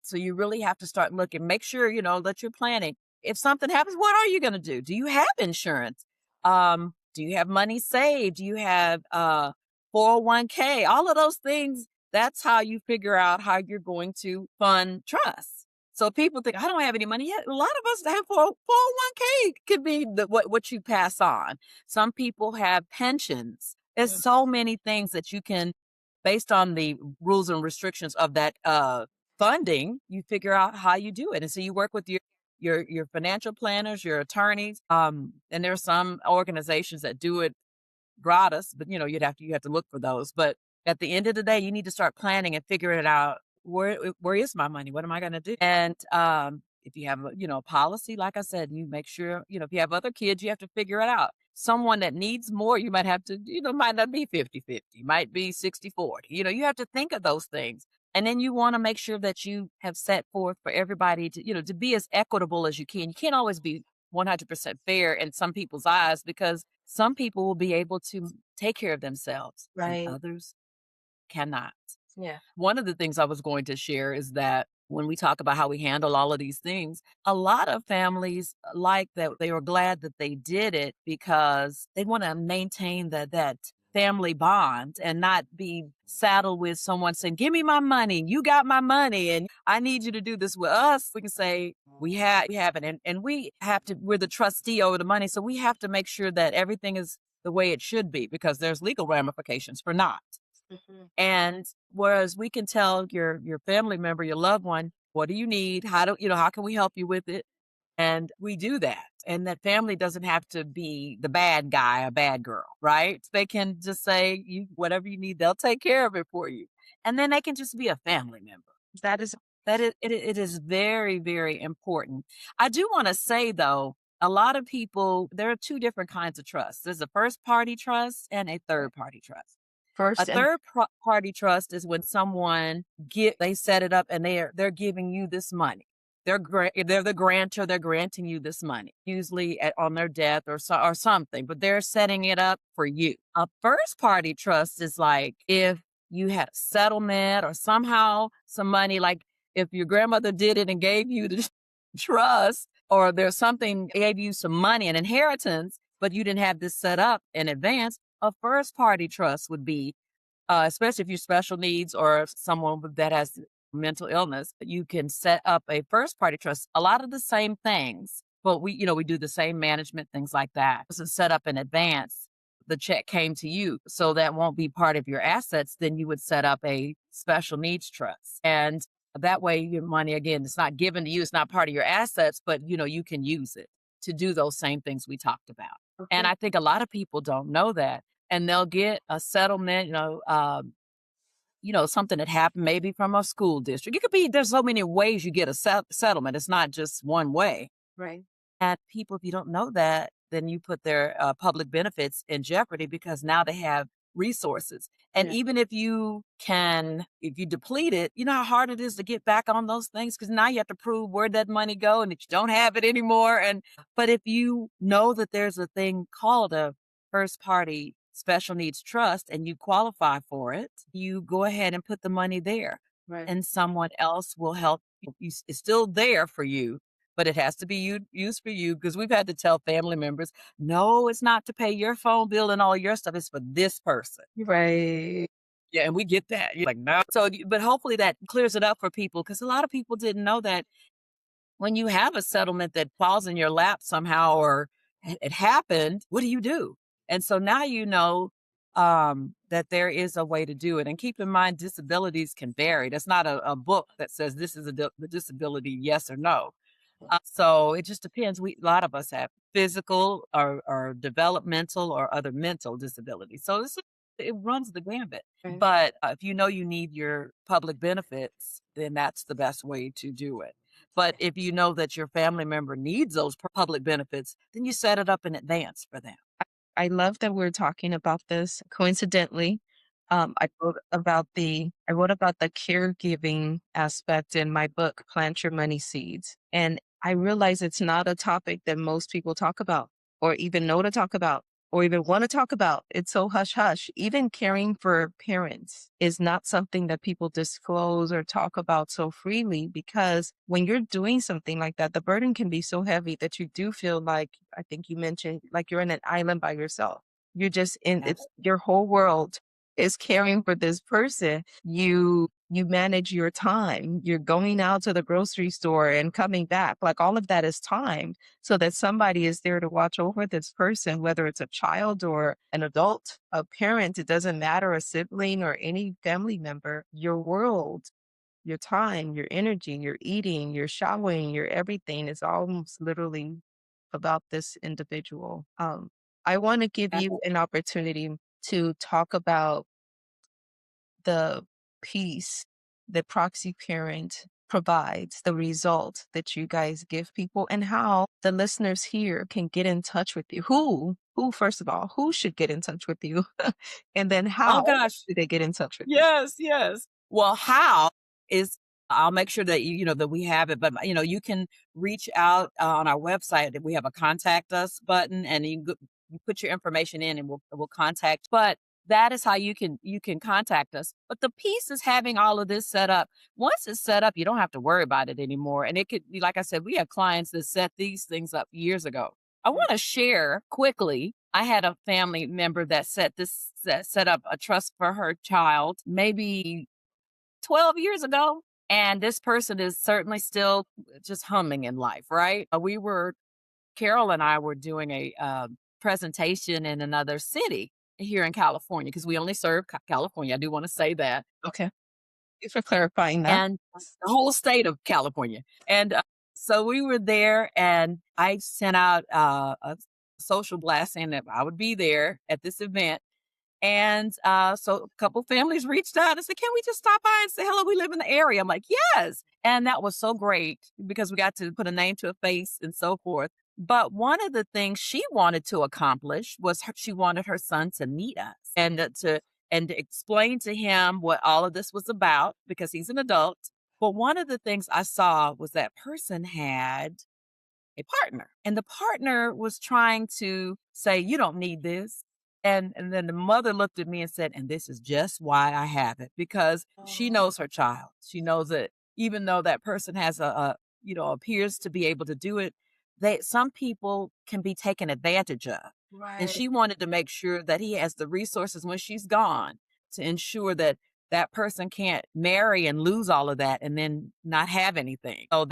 [SPEAKER 2] so you really have to start looking, make sure, that you're planning. If something happens, what are you going to do? Do you have insurance? Do you have money saved? Do you have 401k? All of those things, that's how you figure out how you're going to fund trust. So people think, I don't have any money yet. A lot of us have 401k could be what you pass on. Some people have pensions. There's so many things that you can, based on the rules and restrictions of that funding, you figure out how you do it. And so you work with your financial planners, your attorneys. And there are some organizations that do it gratis, but you have to look for those. But at the end of the day, you need to start planning and figuring it out where is my money? What am I gonna do? And, if you have a, a policy, like I said, you make sure, if you have other kids, you have to figure it out. Someone that needs more, you might have to, might not be 50-50, might be 60-40. You have to think of those things. And then you wanna make sure that you have set forth for everybody to, to be as equitable as you can. You can't always be 100% fair in some people's eyes because some people will be able to take care of themselves and
[SPEAKER 1] Right.
[SPEAKER 2] others cannot.
[SPEAKER 1] Yeah.
[SPEAKER 2] One of the things I was going to share is that when we talk about how we handle all of these things, a lot of families like that they were glad that they did it because they want to maintain that family bond and not be saddled with someone saying, "Give me my money, you got my money, and I need you to do this with us." We can say we have it, and we have to. We're the trustee over the money, so we have to make sure that everything is the way it should be because there's legal ramifications for not.
[SPEAKER 1] Mhm.
[SPEAKER 2] And whereas we can tell your family member, your loved one, what do you need? How can we help you with it? And we do that. And that family doesn't have to be the bad guy or bad girl, right? They can just say, you whatever you need, they'll take care of it for you. And then they can just be a family member.
[SPEAKER 1] That is
[SPEAKER 2] It is very, very important. I do want to say though, a lot of people, there are two different kinds of trust. There's a first party trust and a third party trust. A
[SPEAKER 1] first and
[SPEAKER 2] third party trust is when someone they set it up and they're giving you this money. They're the grantor. They're granting you this money, usually on their death or something. But they're setting it up for you. A first party trust is like if you had a settlement or somehow some money, like if your grandmother did it and gave you the trust, or there's something gave you some money, an inheritance, but you didn't have this set up in advance. A first party trust would be, especially if you're special needs or someone that has mental illness, you can set up a first party trust. A lot of the same things, but we do the same management, things like that. This is set up in advance. The check came to you, so that won't be part of your assets. Then you would set up a special needs trust. And that way, your money, again, it's not given to you, it's not part of your assets, but you can use it to do those same things we talked about. And
[SPEAKER 1] okay.
[SPEAKER 2] I think a lot of people don't know that and they'll get a settlement, something that happened maybe from a school district. It could be there's so many ways you get a settlement. It's not just one way.
[SPEAKER 1] Right.
[SPEAKER 2] And people, if you don't know that, then you put their public benefits in jeopardy because now they have resources. And
[SPEAKER 1] Yeah.
[SPEAKER 2] even if you deplete it, you know how hard it is to get back on those things because now you have to prove where'd that money go and that you don't have it anymore. But if you know that there's a thing called a first party special needs trust and you qualify for it, you go ahead and put the money there
[SPEAKER 1] Right.
[SPEAKER 2] and someone else will help you. It's still there for you, but it has to be used for you because we've had to tell family members, no, it's not to pay your phone bill and all your stuff. It's for this person.
[SPEAKER 1] Right.
[SPEAKER 2] Yeah, and we get that. You're like, no. So, but hopefully that clears it up for people because a lot of people didn't know that when you have a settlement that falls in your lap somehow or it happened, what do you do? And so now you know that there is a way to do it. And keep in mind, disabilities can vary. That's not a book that says this is the disability, yes or no. So it just depends. A lot of us have physical or developmental or other mental disabilities. So it runs the gambit.
[SPEAKER 1] Right.
[SPEAKER 2] But if you know you need your public benefits, then that's the best way to do it. But if you know that your family member needs those public benefits, then you set it up in advance for them.
[SPEAKER 1] I love that we're talking about this. Coincidentally, I wrote about the caregiving aspect in my book, Plant Your Money Seeds. And I realize it's not a topic that most people talk about or even know to talk about or even want to talk about. It's so hush hush. Even caring for parents is not something that people disclose or talk about so freely because when you're doing something like that, the burden can be so heavy that you do feel like, I think you mentioned, like you're in an island by yourself. You're just in it's your whole world is caring for this person. You manage your time. You're going out to the grocery store and coming back. Like all of that is time so that somebody is there to watch over this person, whether it's a child or an adult, a parent, it doesn't matter, a sibling or any family member, your world, your time, your energy, your eating, your showering, your everything is almost literally about this individual. I want to give
[SPEAKER 2] Ab-
[SPEAKER 1] you an opportunity to talk about the peace the proxy parent provides, the result that you guys give people, and how the listeners here can get in touch with you. Who, first of all, who should get in touch with you? And then
[SPEAKER 2] Oh
[SPEAKER 1] how
[SPEAKER 2] gosh.
[SPEAKER 1] do they get in touch with you?
[SPEAKER 2] Yes, yes. Well, how is I'll make sure that you know that we have it, but you can reach out on our website. We have a contact us button, and you put your information in, and we'll contact. But that is how you can contact us. But the piece is having all of this set up. Once it's set up, you don't have to worry about it anymore. And it could be, like I said, we have clients that set these things up years ago. I want to share quickly. I had a family member that set up a trust for her child maybe 12 years ago. And this person is certainly still just humming in life, right? Carol and I were doing a presentation in another city here in California because we only serve California. I do want to say that.
[SPEAKER 1] Okay. Thanks for clarifying that.
[SPEAKER 2] And the whole state of California. And so we were there, and I sent out a social blast saying that I would be there at this event. And so a couple families reached out and said, "Can we just stop by and say hello? We live in the area." I'm like, "Yes." And that was so great because we got to put a name to a face and so forth. But one of the things she wanted to accomplish was she wanted her son to meet us and to explain to him what all of this was about because he's an adult. But one of the things I saw was that person had a partner. And the partner was trying to say, "You don't need this." And then the mother looked at me and said, "And this is just why I have it." Because she knows her child. She knows that even though that person has appears to be able to do it, some people can be taken advantage of. And
[SPEAKER 1] Right.
[SPEAKER 2] she wanted to make sure that he has the resources when she's gone to ensure that that person can't marry and lose all of that and then not have anything. So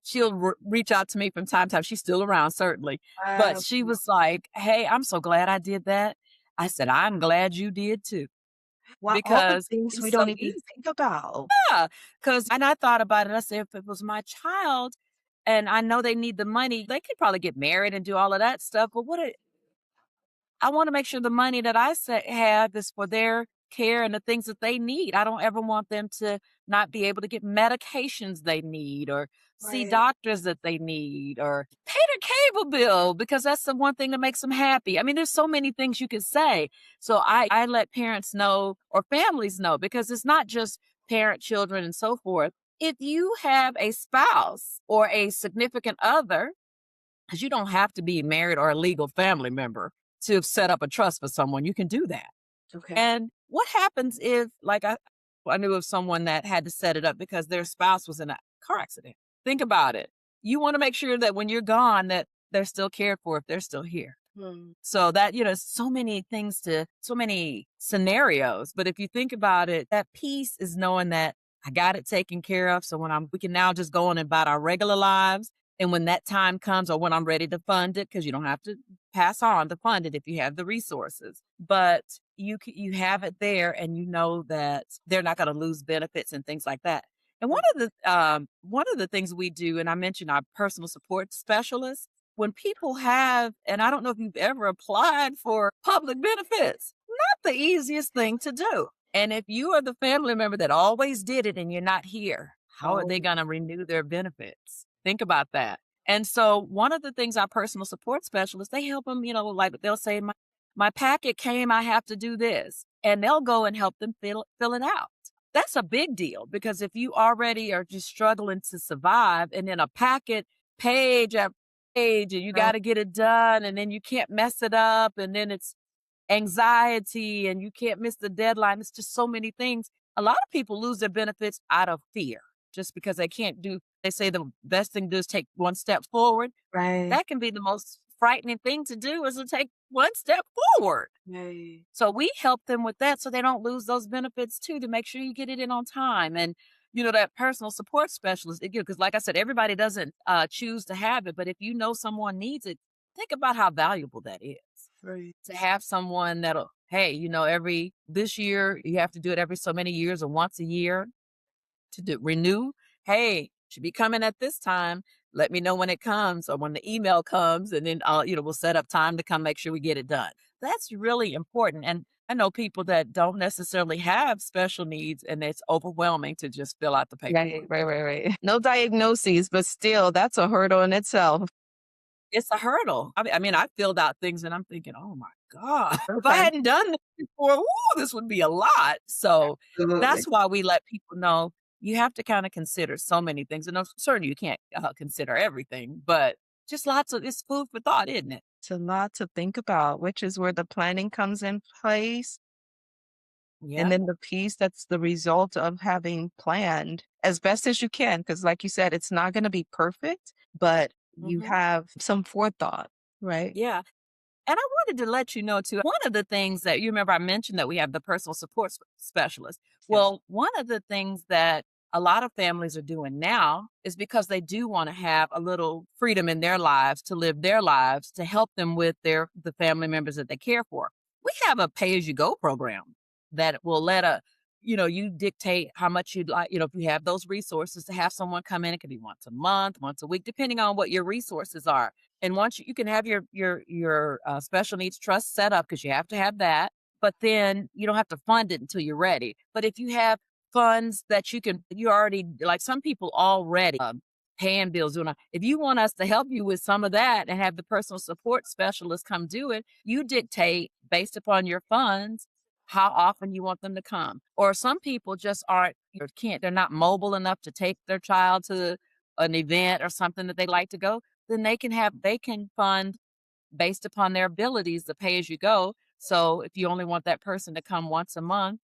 [SPEAKER 2] she'll reach out to me from time to time. She's still around, certainly. But
[SPEAKER 1] Wow.
[SPEAKER 2] she was like, "Hey, I'm so glad I did that." I said, "I'm glad you did too,
[SPEAKER 1] Wow, all the
[SPEAKER 2] because
[SPEAKER 1] things we
[SPEAKER 2] it's
[SPEAKER 1] don't
[SPEAKER 2] so
[SPEAKER 1] even
[SPEAKER 2] easy."
[SPEAKER 1] think about.
[SPEAKER 2] Yeah. And I thought about it. I said, if it was my child and I know they need the money, they could probably get married and do all of that stuff. But I want to make sure the money that have is for their care and the things that they need. I don't ever want them to not be able to get medications they need or see
[SPEAKER 1] Right.
[SPEAKER 2] doctors that they need or pay their cable bill because that's the one thing that makes them happy. I mean, there's so many things you could say. So I let parents know or families know because it's not just parent, children, and so forth. If you have a spouse or a significant other, because you don't have to be married or a legal family member to set up a trust for someone. You can do that.
[SPEAKER 1] Okay.
[SPEAKER 2] And what happens if, like, I knew of someone that had to set it up because their spouse was in a car accident. Think about it. You want to make sure that when you're gone, that they're still cared for if they're still here.
[SPEAKER 1] Hmm.
[SPEAKER 2] So that, so many things so many scenarios. But if you think about it, that piece is knowing that I got it taken care of. So we can now just go on about our regular lives. And when that time comes or when I'm ready to fund it, because you don't have to pass on to fund it if you have the resources, but you have it there and you know that they're not going to lose benefits and things like that. And one of the things we do, and I mentioned our personal support specialists, when people have, and I don't know if you've ever applied for public benefits, not the easiest thing to do. And if you are the family member that always did it and you're not here, how are they
[SPEAKER 1] Oh,
[SPEAKER 2] going to renew their benefits? Think about that. And so one of the things our personal support specialists, they help them, like they'll say, my packet came, I have to do this. And they'll go and help them fill it out. That's a big deal because if you already are just struggling to survive and then a packet page after page and you got
[SPEAKER 1] right.
[SPEAKER 2] to get it done and then you can't mess it up and then it's anxiety and you can't miss the deadline. It's just so many things. A lot of people lose their benefits out of fear just because they say the best thing to do is take one step forward.
[SPEAKER 1] Right.
[SPEAKER 2] That can be the most frightening thing to do is to take one step forward.
[SPEAKER 1] Right.
[SPEAKER 2] So we help them with that so they don't lose those benefits too, to make sure you get it in on time. And, that personal support specialist, because like I said, everybody doesn't choose to have it. But if you know someone needs it, think about how valuable that is
[SPEAKER 1] Right.
[SPEAKER 2] to have someone that'll, hey, this year, you have to do it every so many years or once a year renew. Hey, should be coming at this time. Let me know when it comes or when the email comes, and then we'll set up time to come make sure we get it done. That's really important, and I know people that don't necessarily have special needs, and it's overwhelming to just fill out the
[SPEAKER 1] Right,
[SPEAKER 2] paperwork.
[SPEAKER 1] right. No diagnoses, but still, that's a hurdle in itself.
[SPEAKER 2] It's a hurdle. I mean, I filled out things and I'm thinking, "Oh my god, if I
[SPEAKER 1] Okay.
[SPEAKER 2] hadn't done this before, ooh, this would be a lot." So,
[SPEAKER 1] Absolutely.
[SPEAKER 2] that's why we let people know you have to kinda consider so many things, and certainly you can't, consider everything, but just lots of it's food for thought, isn't it?
[SPEAKER 1] It's a lot to think about, which is where the planning comes in place. And
[SPEAKER 2] Yeah.
[SPEAKER 1] then the piece that's the result of having planned as best as you can, because like you said, it's not going to be perfect, but you
[SPEAKER 2] Mhm.
[SPEAKER 1] have some forethought, right?
[SPEAKER 2] Yeah. And I wanted to let you know too, one of the things that you remember I mentioned that we have the personal support specialist.
[SPEAKER 1] Yes.
[SPEAKER 2] Well, one of the things that a lot of families are doing now is because they do want to have a little freedom in their lives to live their lives to help them with the family members that they care for. We have a pay as you go program that will let you dictate how much you'd like, if you have those resources to have someone come in, it could be once a month, once a week, depending on what your resources are. And once you can have your special needs trust set up because you have to have that, but then you don't have to fund it until you're ready. But if you have funds that you already like some people already paying bills doing. If you want us to help you with some of that and have the personal support specialist come do it, you dictate based upon your funds how often you want them to come. Or some people just aren't or can't. They're not mobile enough to take their child to an event or something that they like to go, then they can fund based upon their abilities the pay as you go. So if you only want that person to come once a month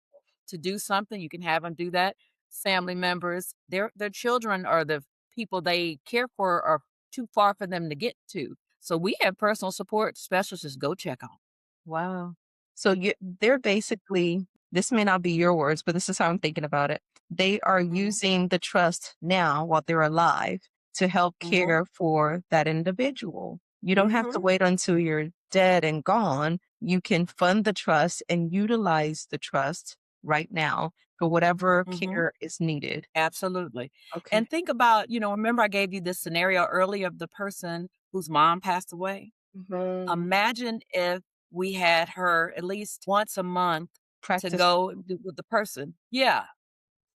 [SPEAKER 2] to do something, you can have them do that. Family members, their children or the people they care for are too far for them to get to. So we have personal support specialists go check on.
[SPEAKER 1] Wow. So they're basically, this may not be your words, but this is how I'm thinking about it. They are
[SPEAKER 2] Mhm.
[SPEAKER 1] using the trust now while they're alive to help
[SPEAKER 2] Mhm.
[SPEAKER 1] care for that individual. You don't have to
[SPEAKER 2] Mhm.
[SPEAKER 1] wait until you're dead and gone. You can fund the trust and utilize the trust right now for whatever
[SPEAKER 2] Mhm.
[SPEAKER 1] care is needed.
[SPEAKER 2] Absolutely.
[SPEAKER 1] Okay.
[SPEAKER 2] And think about, remember I gave you this scenario earlier of the person whose mom passed away?
[SPEAKER 1] Mhm.
[SPEAKER 2] Imagine if we had her at least once a month to
[SPEAKER 1] Practice.
[SPEAKER 2] go with the person. Yeah.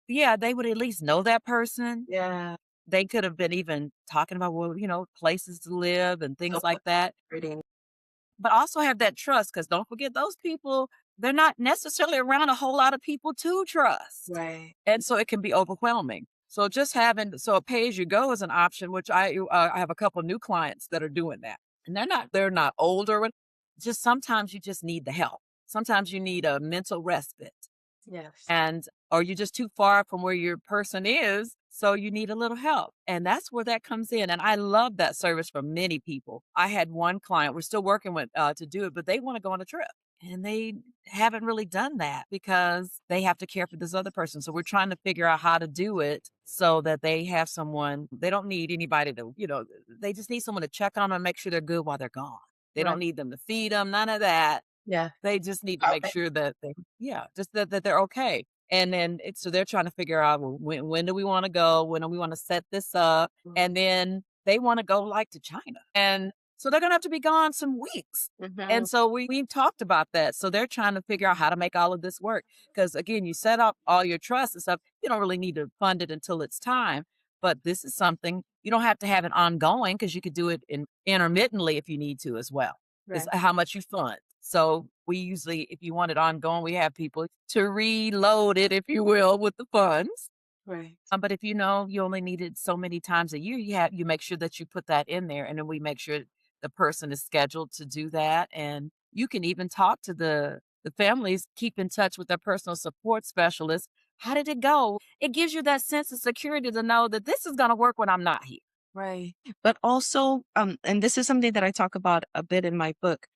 [SPEAKER 2] Yeah, they would at least know that person.
[SPEAKER 1] Yeah.
[SPEAKER 2] They could have been even talking about, well, places to live and
[SPEAKER 1] So
[SPEAKER 2] things like that.
[SPEAKER 1] frustrating.
[SPEAKER 2] But also have that trust because don't forget those people, they're not necessarily around a whole lot of people to trust.
[SPEAKER 1] Right.
[SPEAKER 2] And so it can be overwhelming. So just having a pay as you go is an option, which I have a couple new clients that are doing that. And they're not older. Just sometimes you just need the help. Sometimes you need a mental respite
[SPEAKER 1] Yes.
[SPEAKER 2] and or you're just too far from where your person is, so you need a little help. And that's where that comes in. And I love that service for many people. I had one client, we're still working with to do it, but they want to go on a trip. And they haven't really done that because they have to care for this other person. So we're trying to figure out how to do it so that they have someone, they don't need anybody they just need someone to check on them and make sure they're good while they're gone. They don't
[SPEAKER 1] Right.
[SPEAKER 2] need them to feed them, none of that.
[SPEAKER 1] Yeah.
[SPEAKER 2] They just need to make sure that just that they're okay. And then so they're trying to figure out, well, when do we want to go? When do we want to set this up? And then they want to go like to China. And so they're gonna have to be gone some weeks.
[SPEAKER 1] Mhm.
[SPEAKER 2] And so we talked about that. So they're trying to figure out how to make all of this work. Because again, you set up all your trust and stuff. You don't really need to fund it until it's time. But this is something you don't have to have it ongoing because you could do it intermittently if you need to as well. Is
[SPEAKER 1] Right.
[SPEAKER 2] how much you fund. So we usually, if you want it ongoing, we have people to reload it, if you will, with the funds.
[SPEAKER 1] Right.
[SPEAKER 2] But if you know you only need it so many times a year, you make sure that you put that in there, and then we make sure the person is scheduled to do that. And you can even talk to the families, keep in touch with their personal support specialist. How did it go? It gives you that sense of security to know that this is going to work when I'm not here.
[SPEAKER 1] Right. But also, and this is something that I talk about a bit in my book,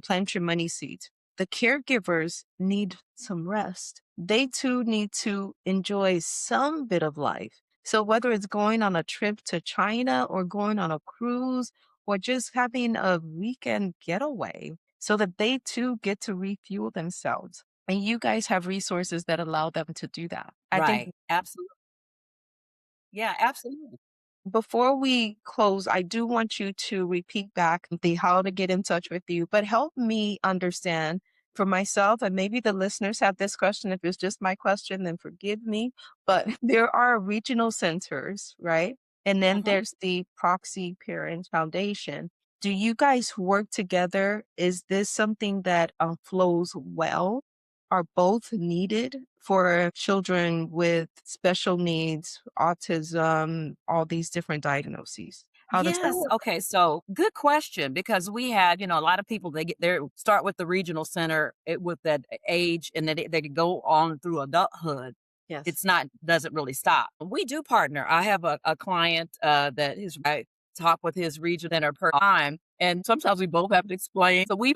[SPEAKER 1] Plant Your Money Seeds. The caregivers need some rest. They too need to enjoy some bit of life. So whether it's going on a trip to China or going on a cruise or just having a weekend getaway so that they too get to refuel themselves. And you guys have resources that allow them to do that. I think
[SPEAKER 2] Right. Absolutely. Yeah, absolutely.
[SPEAKER 1] Before we close, I do want you to repeat back the how to get in touch with you, but help me understand for myself, and maybe the listeners have this question. If it's just my question, then forgive me. But there are regional centers, right? And then
[SPEAKER 2] Mhm.
[SPEAKER 1] there's the Proxy Parent Foundation. Do you guys work together? Is this something that flows well? Are both needed for children with special needs, autism, all these different diagnoses? How does that
[SPEAKER 2] Yes.
[SPEAKER 1] work?
[SPEAKER 2] Okay. So good question because we had, a lot of people they get there start with the regional center with that age and then they could go on through adulthood.
[SPEAKER 1] Yes.
[SPEAKER 2] It's not doesn't really stop. We do partner. I have a client that I talk with his regional center per time, and sometimes we both have to explain. So we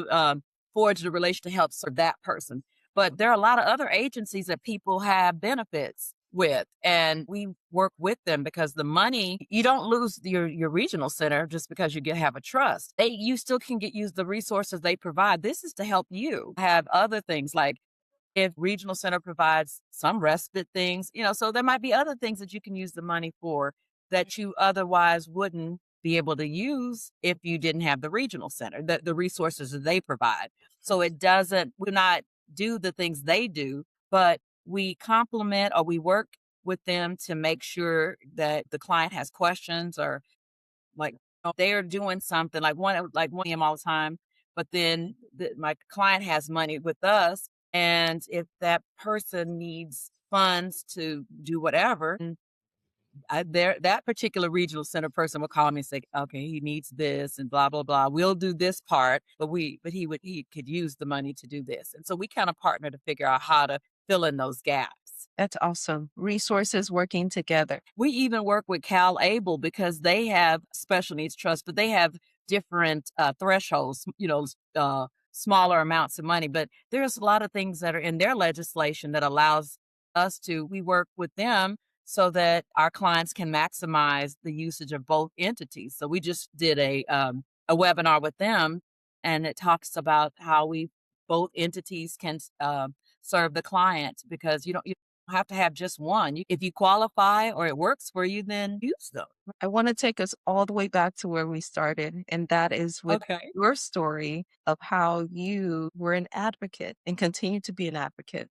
[SPEAKER 2] forged a relation to help serve that person. But there are a lot of other agencies that people have benefits with, and we work with them because the money you don't lose your regional center just because have a trust. You still can get use the resources they provide. This is to help you have other things like if regional center provides some respite things, so there might be other things that you can use the money for that you otherwise wouldn't be able to use if you didn't have the regional center, the resources that they provide. So it doesn't, we not do the things they do, but we complement or we work with them to make sure that the client has questions or like, they're doing something like one him all the time, but then my client has money with us, and if that person needs funds to do whatever, that particular regional center person will call me and say, "Okay, he needs this and blah blah blah. We'll do this part, but he could use the money to do this." And so we kind of partner to figure out how to fill in those gaps.
[SPEAKER 1] That's awesome. Resources working together.
[SPEAKER 2] We even work with Cal Able because they have special needs trust, but they have different thresholds, smaller amounts of money. But there's a lot of things that are in their legislation that allows we work with them so that our clients can maximize the usage of both entities. So we just did a webinar with them, and it talks about how both entities can serve the client because you don't have to have just one. If you qualify or it works for you, then use them.
[SPEAKER 1] I want to take us all the way back to where we started, and that is with
[SPEAKER 2] Okay.
[SPEAKER 1] your story of how you were an advocate and continue to be an advocate.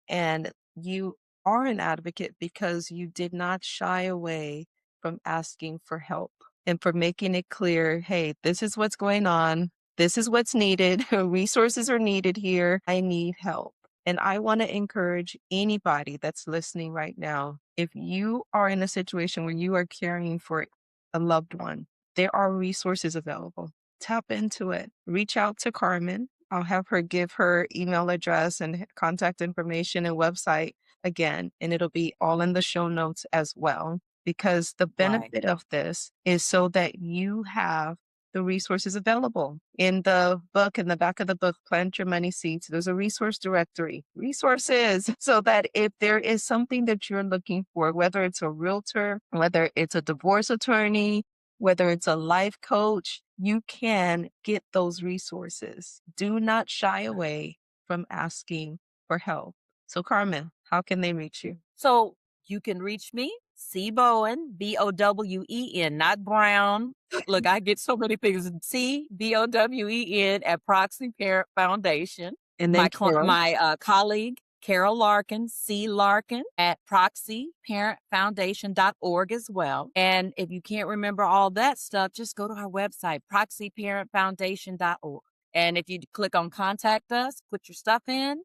[SPEAKER 1] And you are an advocate because you did not shy away from asking for help and for making it clear, hey, this is what's going on. This is what's needed. Resources are needed here. I need help. And I want to encourage anybody that's listening right now. If you are in a situation where you are caring for a loved one, there are resources available. Tap into it. Reach out to Carmen. I'll have her give her email address and contact information and website again, and it'll be all in the show notes as well. Because the
[SPEAKER 2] Right.
[SPEAKER 1] benefit of this is so that you have the resources available. In the book, in the back of the book, Plant Your Money Seeds, there's a resource directory, resources, so that if there is something that you're looking for, whether it's a realtor, whether it's a divorce attorney, whether it's a life coach, you can get those resources. Do not shy away from asking for help. So, Carmen, how can they reach you?
[SPEAKER 2] So you can reach me, C Bowen, Bowen, not Brown. Look, I get so many things. CBOWEN at Proxy Parent Foundation.
[SPEAKER 1] And then Carol.
[SPEAKER 2] My colleague, Carol Larkin, C. Larkin at proxyparentfoundation.org as well. And if you can't remember all that stuff, just go to our website, proxyparentfoundation.org. And if you click on contact us, put your stuff in,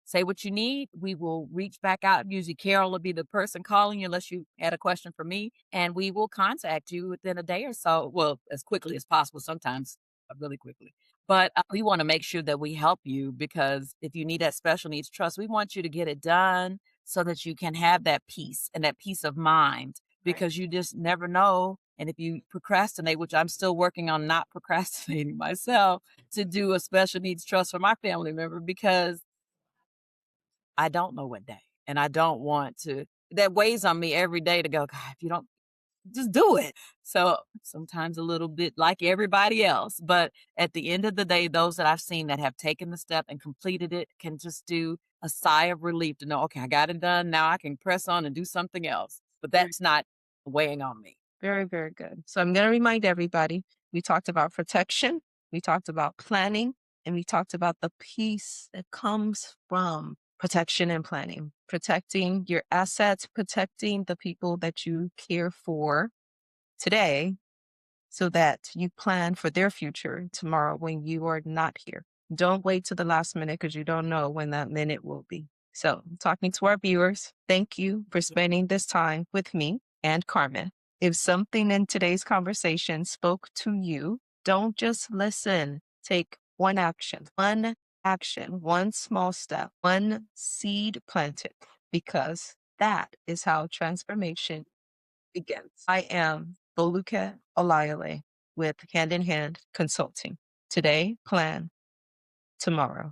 [SPEAKER 2] say what you need. We will reach back out. Usually Carol will be the person calling you unless you had a question for me, and we will contact you within a day or so. Well, as quickly as possible, sometimes really quickly. But we want to make sure that we help you because if you need that special needs trust, we want you to get it done so that you can have that peace and that peace of mind
[SPEAKER 1] Right.
[SPEAKER 2] because you just never know. And if you procrastinate, which I'm still working on not procrastinating myself, to do a special needs trust for my family member because I don't know what day, and I don't want to that weighs on me every day to go, "God, if you don't just do it." So, sometimes a little bit like everybody else, but at the end of the day, those that I've seen that have taken the step and completed it can just do a sigh of relief to know, "Okay, I got it done, now I can press on and do something else." But
[SPEAKER 1] Very,
[SPEAKER 2] that's not weighing on me.
[SPEAKER 1] Very, very good. So I'm going to remind everybody we talked about protection, we talked about planning, and we talked about the peace that comes from protection and planning, protecting your assets, protecting the people that you care for today so that you plan for their future tomorrow when you are not here. Don't wait to the last minute because you don't know when that minute will be. So, talking to our viewers, thank you for spending this time with me and Carmen. If something in today's conversation spoke to you, don't just listen. Take one action, one small step, one seed planted, because that is how transformation begins. I am Boluka Olayole with Hand in Hand Consulting. Today, plan tomorrow.